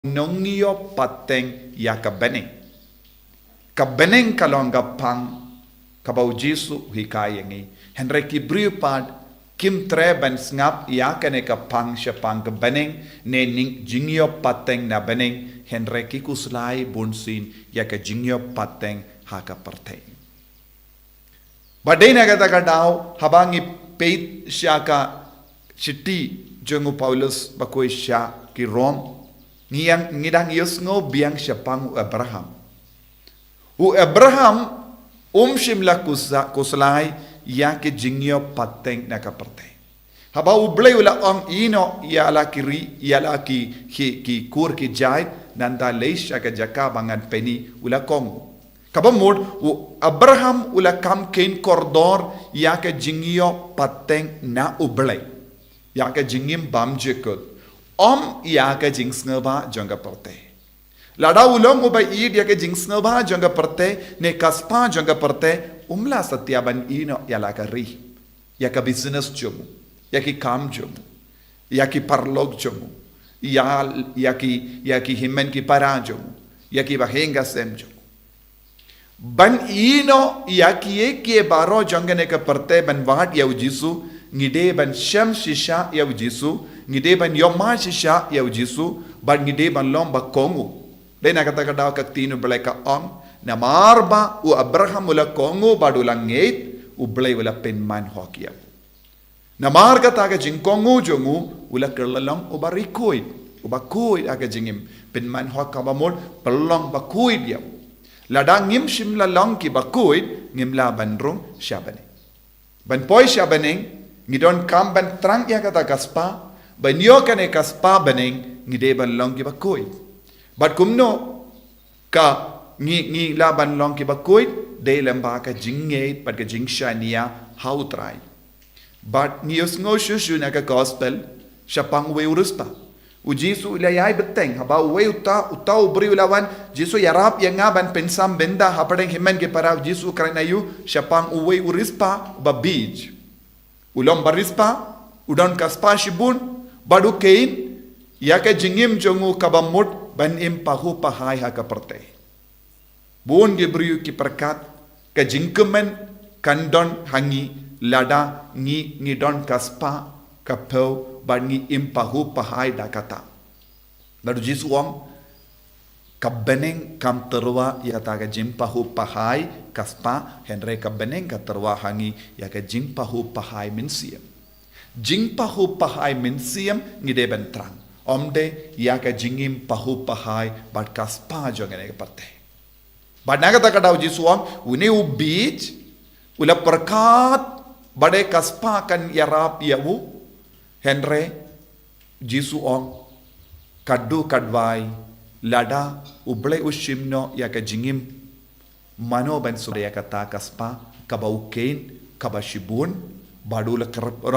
nongio pateng ya kabeneng kalong gapang kabau Jesu hikayengi henry kibriu pad kim treben ngap ya kene kapang syapang kabeneng ne ning jingio pateng na beneng henry kikuslai bunsin ya ka jingio pateng haka parteng badai na kata kadau habangi peit syaka chiti jongu Paulus Bakhuid sya ki Rom ngiyang ngidang yusngo biang syapang Abraham shimla kuslai ya ke jingyo pateng na kaparte haba ublay ula ang ino ya la kiri ya la ki kur ki jai nanda leisha ka jaka bangan peni ula kongo kabamod Abraham ula kam ken kordor ya ke jingyo pateng na ublay ya ke jingim bam jekut ya ke jingsneba jangga parte lada ulong uba id ya ke jingsneba jangga parte ne kaspa jangga parte umla satyaban ino ya la kari ya ka business jomu ya ki kam jomu ya ki parlog jomu ya ki himmen ki para jomu ya ki bahenga sem jomu ban ino ya ki baro jangga ne ka parte ban wat ya ujisu ngide ban sham shisha ya ujisu ngide ban yoma shisha ya ujisu ban ngide ban lomba kongu dena kata kadaw kaktino belaka on na marba u Abraham ula kongu badulang ngeit u belay ula penman hokia na marga taga jingkongu jongu ula kerlalong u barikoid u Bakhuid aga jingim penman hokka bamol pelong Bakhuid ya ladang ngim shimla long ki Bakhuid ngimla bandrung syabane ban poi syabane ngidon kam ban trang ya kata kaspa ban yo kane kaspa baneng ngide ban long ki Bakhuid but kumno ka ngi laban long ki Bakhuid de lamba ka jingate pat ka jingshania how try but ngi usngo shushu na ka gospel syapang we uruspa u Jesu ilayay beteng haba we uta ubri ulawan Jesu yarap yang ngaban pensam benda hapadeng himen ke para Jesu karena yu syapang uwe urispa ba bij ulom barispa udon kaspa shibun badu kein ya ka jingim jongu kabamut ban impahu pahai ha ka parte bon gebriu ki perkat ka jingkemen kandon hangi lada ngi don kaspa kapau ban ngi impahu pahai da kata lalu Jesu wong kabeneng kam terwa ya ta ka jimpahu pahai kaspa henre kabeneng ka terwa hangi ya ka jimpahu pahai minsiam jimpahu pahai minsiam ngide bentrang omde ya ka jingim pahu pahai bat kaspa jongene ke parte bat naga ta kadau Jisuang une ubij ula perkat bade kaspa kan yarap yawu henre Jisuang kaddu kadwai lada uble ushimno ya ka jingim mano ban surya kata kaspa kabaukein kabashibun badula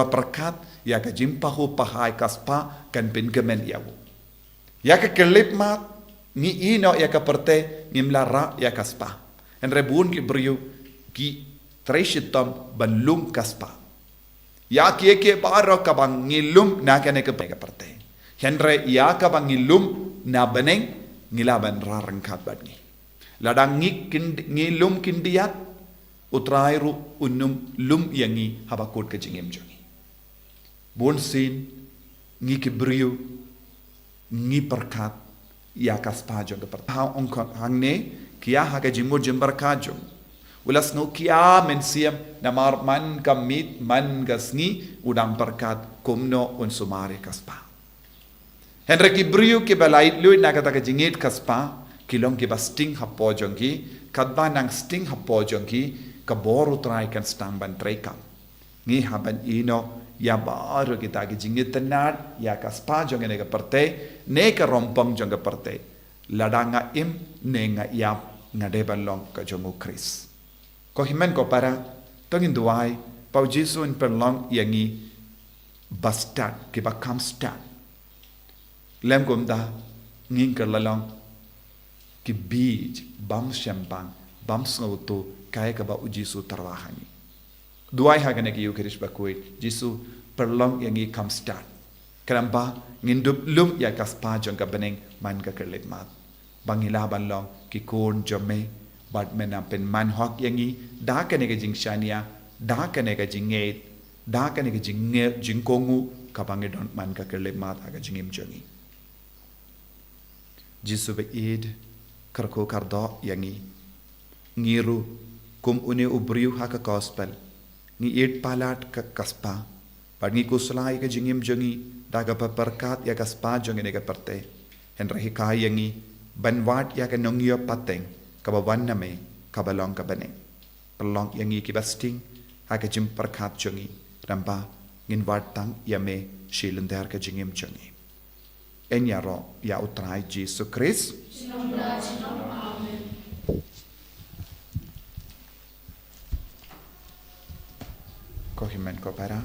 perkat ya ka jimpahu pahai kaspa kan pengemen yawu ya ka kelip mat ni ino ya ka parte ngimlara ya kaspa en rebun ki brio ki treshitam banlum kaspa ya ki baro ka bang ngilum na ka ne ka parte henre ya ka bang ngilum na beneng ngilaban rarangkat badni ladang ngilum kindiat utrairu unum lum yangi habakut ka jingim jongi bon sin ngi kibriu ngi perkat ya kaspa jong ke pertau ongkot hangne kia haga jimur jembar kajong ulas no kia mensiam namar man kamit man gasni udang perkat kumno un sumare kaspa henre kibriu ke balait lui nagata ka jingit kaspa kilong ke basting hapo jongki kadba nang sting hapo jongki kaboru try kan stang ban trekam ngi haban ino ya baru kita ke jingit tenat ya kaspa jong ne ka parte ne ka rompong jong ka parte ladanga im ne nga yap ngade balong ka jongu Kris ko himen ko para tongin duai pau Jesu in perlong yangi bastat ke bakam stat lem gomda ngin ka lalong ki bij bam syambang bam snautu kaya ka ba Jesu tarwahani duai hagane ki Eucharist Bakhuid Jesu perlong yangi kam start Kenapa Ngindup lum ya kaspa jong ka beneng man ka kerlit mat. Bangilaban long ki kon jome bad mena pen man hok yangi da ka ne ka jing shania da ka ne ka jing ngeit da ka ne ka jing kongu ka bangidon man ka kerlit mat aga jingim jongi. Jisu be id karko kardo yangi ngiru kum une ubriu haka gospel ngi id palat ka kaspa pad ngi kuslai ka jingim jongi daga perkat ya kaspa jongi ne ka perte henrahi kai yangi banwat ya ka nongyo pateng ka bawan name ka balong ka bane pelong yangi ki basting haka jim perkat jongi ramba ngin wat tang yame shilendar ka jingim jongi enya ro ya utrai Jesu Christ ko himen ko para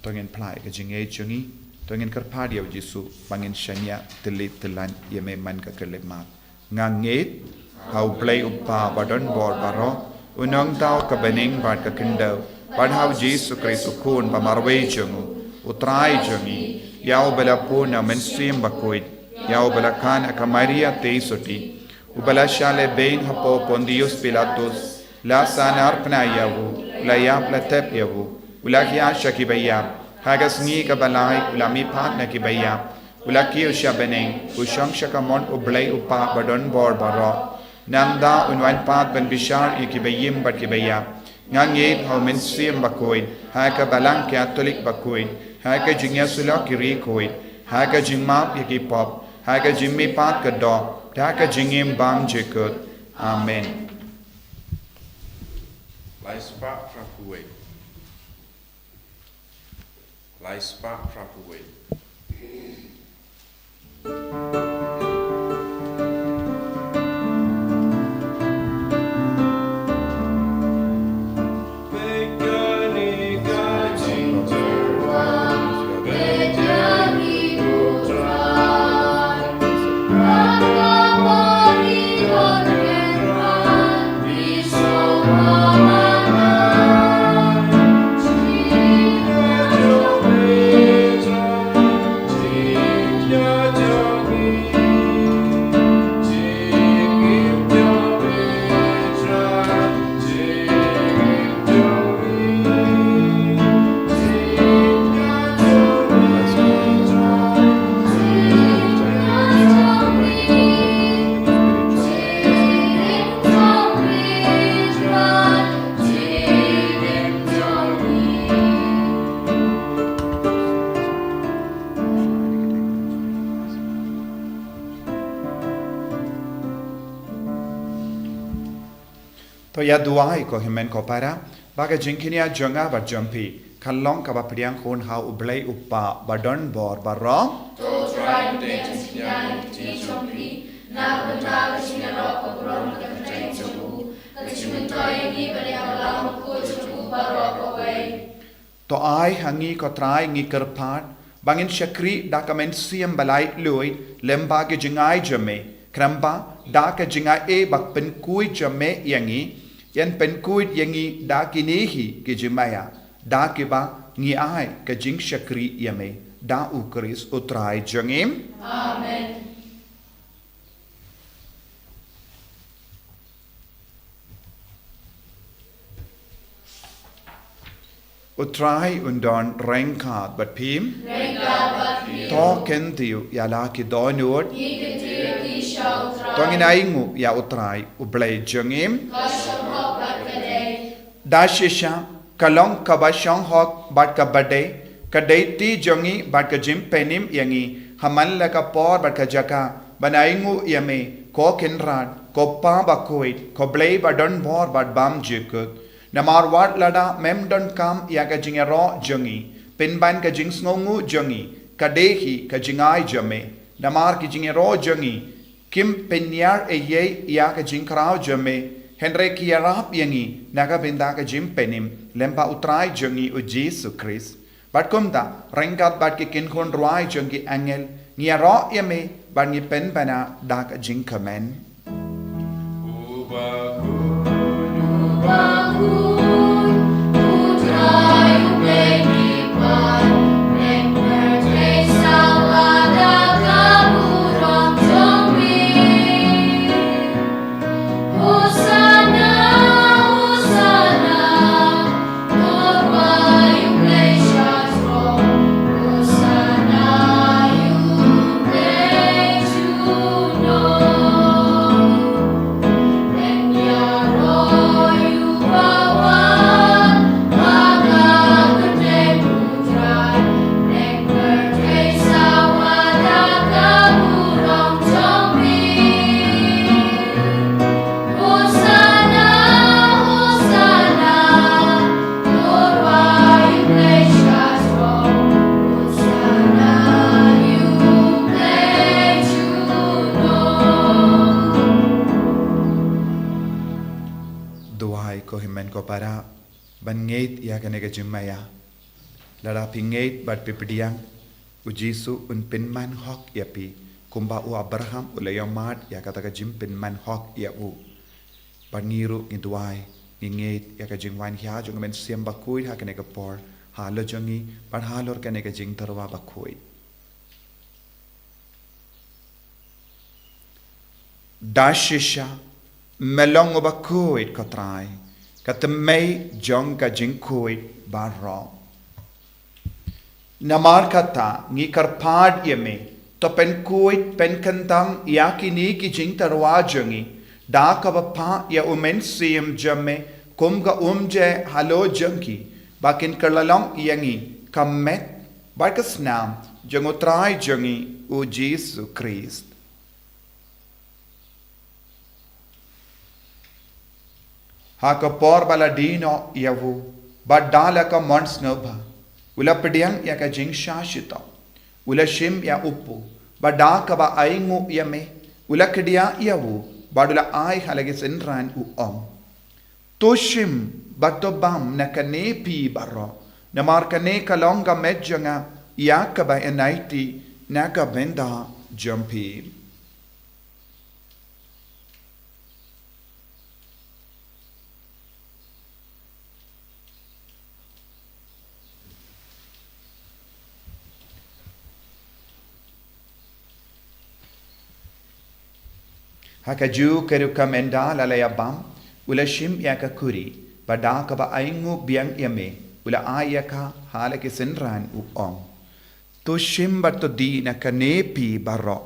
tongin plai ka jinge chungi tongin karpadia Jesu bangin shania telit telan yeme man ka kerlemat nganget hau play upa badon bor baro unong tau ka bening bad ka kindau bad hau Jesu Christ ukun pamarwe chungu utrai chungi yau bela puna mensim Bakhuid yau bela kan ka Maria teisoti ubala shale bein hapo Pontius Pilatus la sanar pnayavu la ya platep yavu ulakia shakibaya hagas ni ka balai ulami pat na kibaya ulaki ushabeneng ushang shakamon ublay upa badon bor baro namda unwan pat ben bishar ikibayim bat kibaya ngangit how mensim Bakhuid haka balang Catholic Bakhuid haka jingya sula kiri koid haka jingmap yaki pop haka jimmi pat ka do haka jingim bam jekut amen. Laispa Bakhuid. Laispa Bakhuid. To ya duai ko himen ko para baga jinkinia jonga ba jumpi kallong ka ba priang khon ha ublai uppa badon bor barro to try to jinkinia jumpi na bata kishina ro ko bron ka train chu ka chimuntai ni bale alam ko chu baro ko wei to ai hangi ko trai ngi kerpat bangin shakri dakamen siam balai lui lemba ke jingai jame kramba da ka jingai e bak pen kui jame yangi yan pen kuit yangi da kinihi ke jimaya da ke ba ngi ai ka jing shakri yame da ukris utrai jangim amen. Utrai undon rengkat bat pim to kentiu ya la ki donut tongin aingu ya utrai ublai jangim dashisha kalong kabashong hok bat ka bade kadai ti jongi bat ka jim penim yangi haman la ka por bat ka jaka banaingu yame ko kinrad ko pa Bakhuid ko blai badon bor bat bam jikut namar wat lada mem don kam ya ka jingero jongi pinban ka jing sngongu jongi kadehi ka jingai jame namar ki jingero jongi kim penyar ye ya ka jingkrao jame Henry Kiarap yangi naga binda ka jim penim lempa utrai jongi u Jesu Christ bat kumta rengat bat ki kin kon ruai jongi angel niaro yame ban ni pen bana da ka jing kamen Utrai u baby pan, and birthday salad. tuai ko himen ko para ban ngeit ya kanega jimaya lara pingeit bat pipidiang u Jesu un pinman hok ya pi kumba u Abraham u leyomat ya kata ka jim pinman hok ya u bangiru ngi tuai ngeit ya ka jingwan hia jong men siam Bakhuid ha kanega por halo jongi ban halor kanega jing tarwa Bakhuid dashisha melong Bakhuid ko trai kata mei jong ka jing Khuid ban ro namar kata ngi karpad yeme to pen Khuid pen kantang yakini ki jing tarwa jongi da ka pa ya umen sim jamme kumga umje halo jongi bakin kerlalong yangi kamet barkas nam jongotrai jongi u Jesu Christ haka por baladino yavu badala ka mons nova ula pediang ya ka jing shashita ula shim ya upu badaka ba aingu yame ula kedia yavu badula ai halage senran u toshim batobam na kanepi barro na markane kalonga medjanga yakaba enaiti naga benda jumpi Hakaju keruka menda lalaya bam ula shim yaka kuri badaka ba aingu biang yame ula ayaka halake senran u to shim bato di na kanepi barro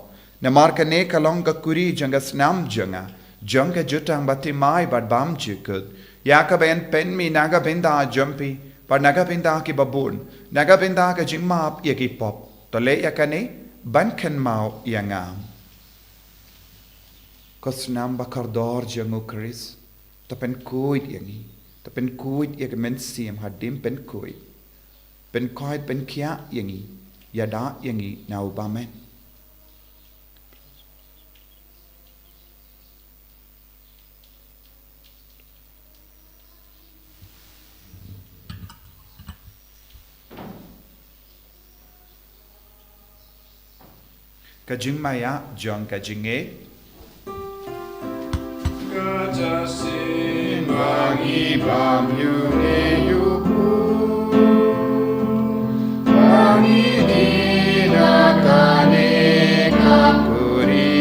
na marka ne kalonga kuri janga snam janga jutang bati mai bad bam chikut yaka ben pen mi naga benda jumpi par naga benda ki babun naga benda ka jimap yaki pop to le yakane bankan mau yangam Kosnam bakardor jangu Chris, tapen Khuid yangi, tapen Khuid yak men siam hadim pen Khuid, pen Khuid pen kia yangi, yada yangi na ubamen. Kajing maya jong kajinge. Bangi bam yune yupu Bangi dina kane kapuri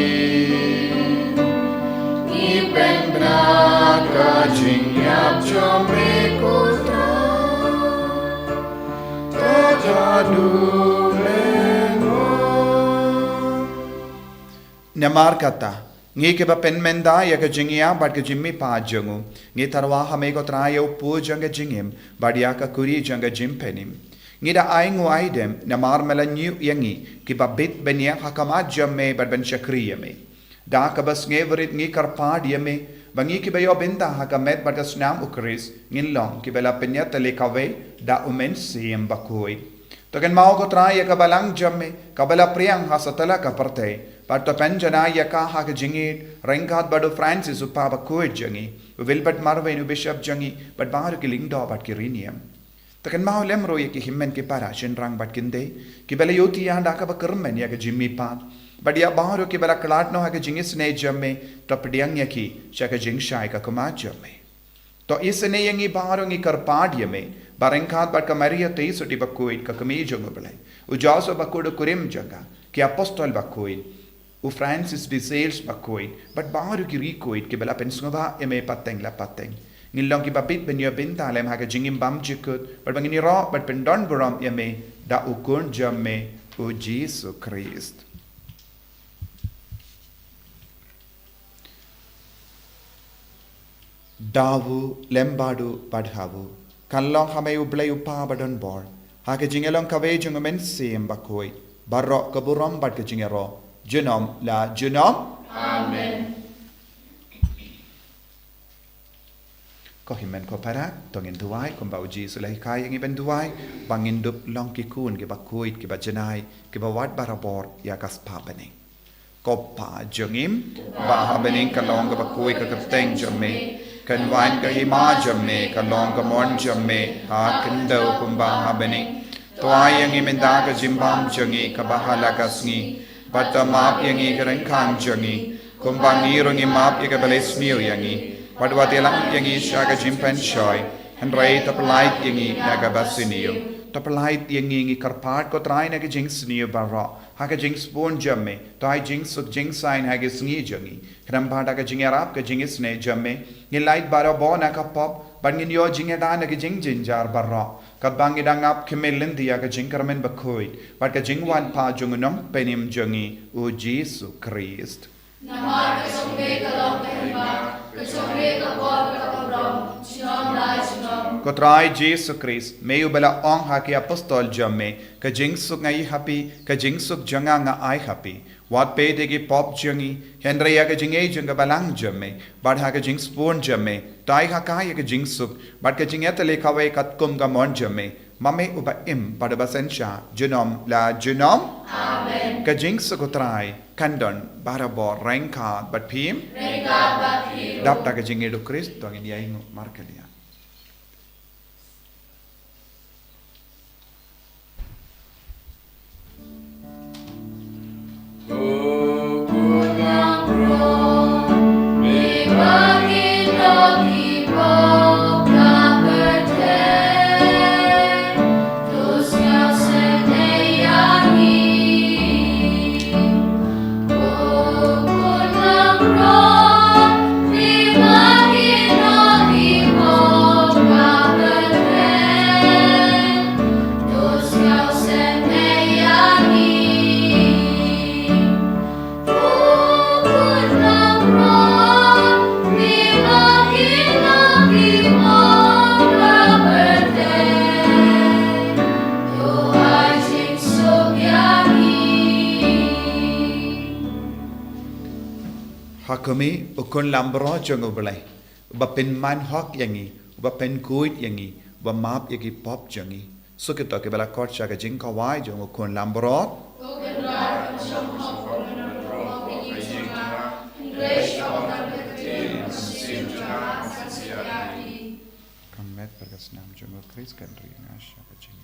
Ipen braka jingyap chome kutra Tajadu lengo Namar kata ngi ke ba pen menda ya ka jingia bad ka jimmi pa jangu ngi tarwa hame ko trayo pu janga jingim bad ya ka kuri janga jim penim ngi da aingu aidem na mar melanyu yangi ki ba bit benya hakama jamme bad ben shakriya me da ka bas nge verit ngi karpad yeme bangi ki ba yo benda hakamet bad ka snam ukris ngin long ki bela penya tele kawe da umen sim Bakhuid to ken mao ko traya ka balang jamme ka bela priang hasatala ka parte But the penjana yaka haka jingit, Rengat badu Francis uppa Bakhuid jangi, Wilbert Marvin bishop jangi, but baru ki lingdo but kirinium. Takan mau lemro yaki himmen ki para shinrang but kinde, ki bela yoti ya daka ba kermen yaka jimmi pat, but ya baru ki bela kalat no haka jingis ne jamme, topdiang yaki, shaka jing shai ka kuma jamme. To isene yangi baru ngi karpad yame, Barenkat but kamaria te soti Bakhuid ka kami jongobele, Ujaso Bakhuid kurim janga, ki apostol Bakhuid. U Francis de Sales Bakhuid, but baru ki Rikoid ki bela pensngova eme pateng la pateng. Ngilong ki babit ben yo binta lem haga jingim bam jikut, but bangini ro but pendon buram eme da ukun jamme u Jesu Christ. Dawu lembadu padhavu, kanlong hame ublay upa badon bor, haga jingelong kave jungumen sim Bakhuid, barro kaburam bad ka jingero. Junom la junom. Amen. Ko himen ko para tongin duai ko bau Jesu lai kai ngi ben duai bangin dup long ki kun ki Bakhuid ki bajanai ki bawat barabor ya kas pa bening. Ko pa jongim ba bening ka long ka Bakhuid ka kapteng jomme kan wan ka hima jamme ka long ka mon jamme ha kendo kumba habeni toai yang imenda ka jimbam jangi ka bahala ka sngi bata map yangi ka renkang jangi kumba ngirong imap ya ka bales niu yangi wadwa telang yangi sya ka jimpan shoy handrai tapalait yangi na ka basiniu tapalait yangi ngi karpat ko trai na ka jings niu barra ha ka jings pon jamme toai jings suk jings sign ha ka sngi jangi krambada ka jingarap ka jingis ne jamme ni light bara bona ka pop bangin yo jingada na ka jing jinjar barra ka bangi dangap kemelin dia ka jingkarmen Bakhuid bat ka jingwan pa jungunam penim jangi o Jesu Christ Namar ka sombe ka long ka hima, ka sombe ka bor ka kabrom, chinom lai chinom. Kotrai Jesu Christ, meyu bala ong haki apostol jamme, ka jingsuk ngai happy, ka jingsuk janga nga ai happy. Wat pe degi pop jangi, Henry ka jingai janga balang jamme, bad ha ka jings pon jamme, tai ha ka ka jingsuk, bad ka jingetale kawe katkum ka mon jamme. Mame uba im pada basensha, junom la junom. Amen. Ka jingsuk kotrai, kandon, barabo, rengkat, bat pim. Rengkat bat pim. Dapta ka jingedu Christ, tongin yaingu markelia. Hakumi ukun lambro jongo belai. Uba pen man hok yangi, uba pen kuit yangi, uba map yagi pop jangi. So kita ke bala kot sya ka jing kawai jongo ukun lambro. Kamet berkasnam jongo Chris country ngasya ka jing.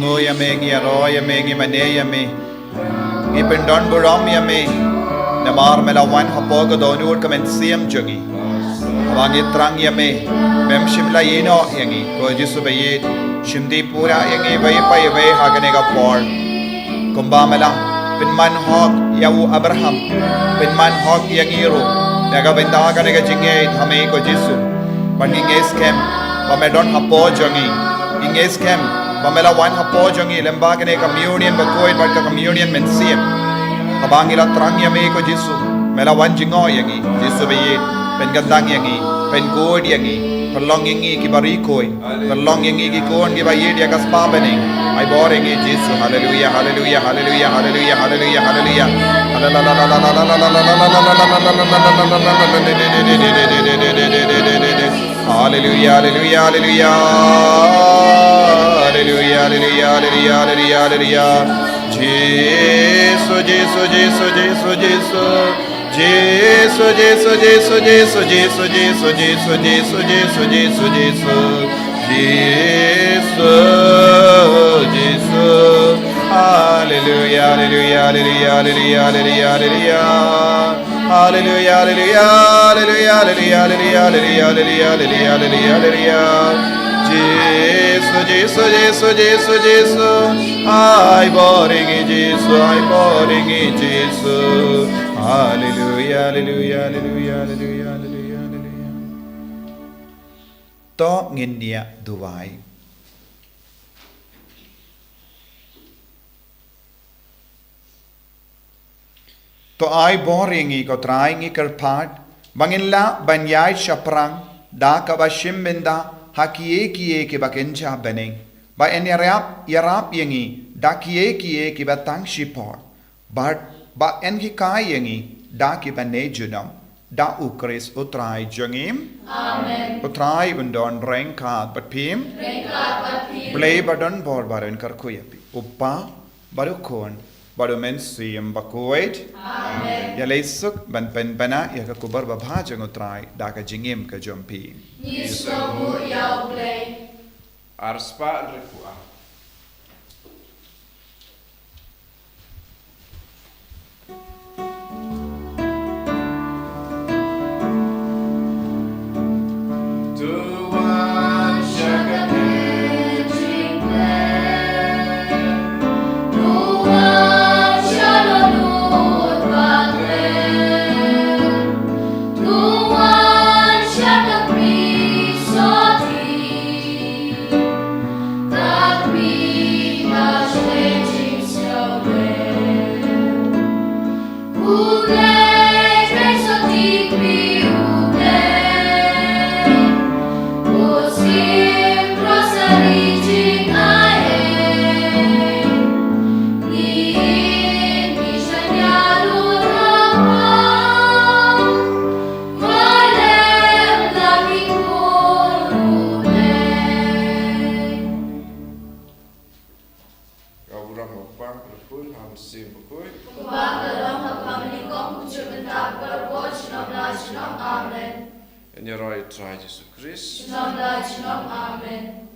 Mango yame, Yaro yame, Mane yame, Ipendon Buram yame, Namar Melawan Hapoga Donur come and see him juggy. Abangi Trang yame, Mem Shimla Yeno yangi, Kojisubayet, Shimdi Pura yangi, Vaipa Yave Haganega Paul, Kumbamela, Pinman Hawk, Yawu Abraham, Pinman Hawk Yangiro, Nagavinda Ganega Jinge, Hame Kojisu, Banding Eskem, Pamedon Hapo Jongi, in Eskem, Pamela One Hapo Jongi, Lembagane Communion, Bakhuid, Baka Communion, Mensiam, Abangila Trang Yame Kojisu, Mela One Jingo Yangi, Jisubayet, Gandang yangi, pen good yangi, perlong yangi ki barikoi, perlong yangi ki kon ki bayid ya kaspa bening. I bore yangi Jesus, hallelujah, hallelujah, hallelujah, hallelujah, hallelujah, hallelujah, hallelujah, hallelujah, hallelujah, hallelujah, hallelujah, hallelujah. Jesus, Jesus, Jesus, Jesus, Jesus. Jesus, Jesus, Jesus, Jesus, Jesus, Jesus, Jesus, Jesus, Jesus, Jesus, Jesus, Jesus, hallelujah, hallelujah, hallelujah, hallelujah, hallelujah, hallelujah, hallelujah, hallelujah, hallelujah, hallelujah, hallelujah, hallelujah, hallelujah. Jesus, Jesus, Jesus, Jesus, Jesus, I boring Jesus, I boring Jesus. Hallelujah, hallelujah, hallelujah, hallelujah, hallelujah, hallelujah. To ngindia duwai. To ai boringi ko traingi kerpat, bangilla banyai shaprang, da kabashim benda, hakie kie ki bakenja beneng. Ba en yarap yengi, da kie ki batang shipor. Ba en ki kai yengi, da ki bane junam, da ukris utrai jungim. Amen. Utrai undon rengkat patpim. Blay badon bor baron karkuyapi. Uppa barukon. Baru mensiam Bakhuid. Amen. Ya leisuk ban pen bana ya ka kubar babha jang utrai da ka jingim ka jompi. Niskomu ya play. Arspa Rekua. Amen. En je roi trai Jesus Christ. Amen.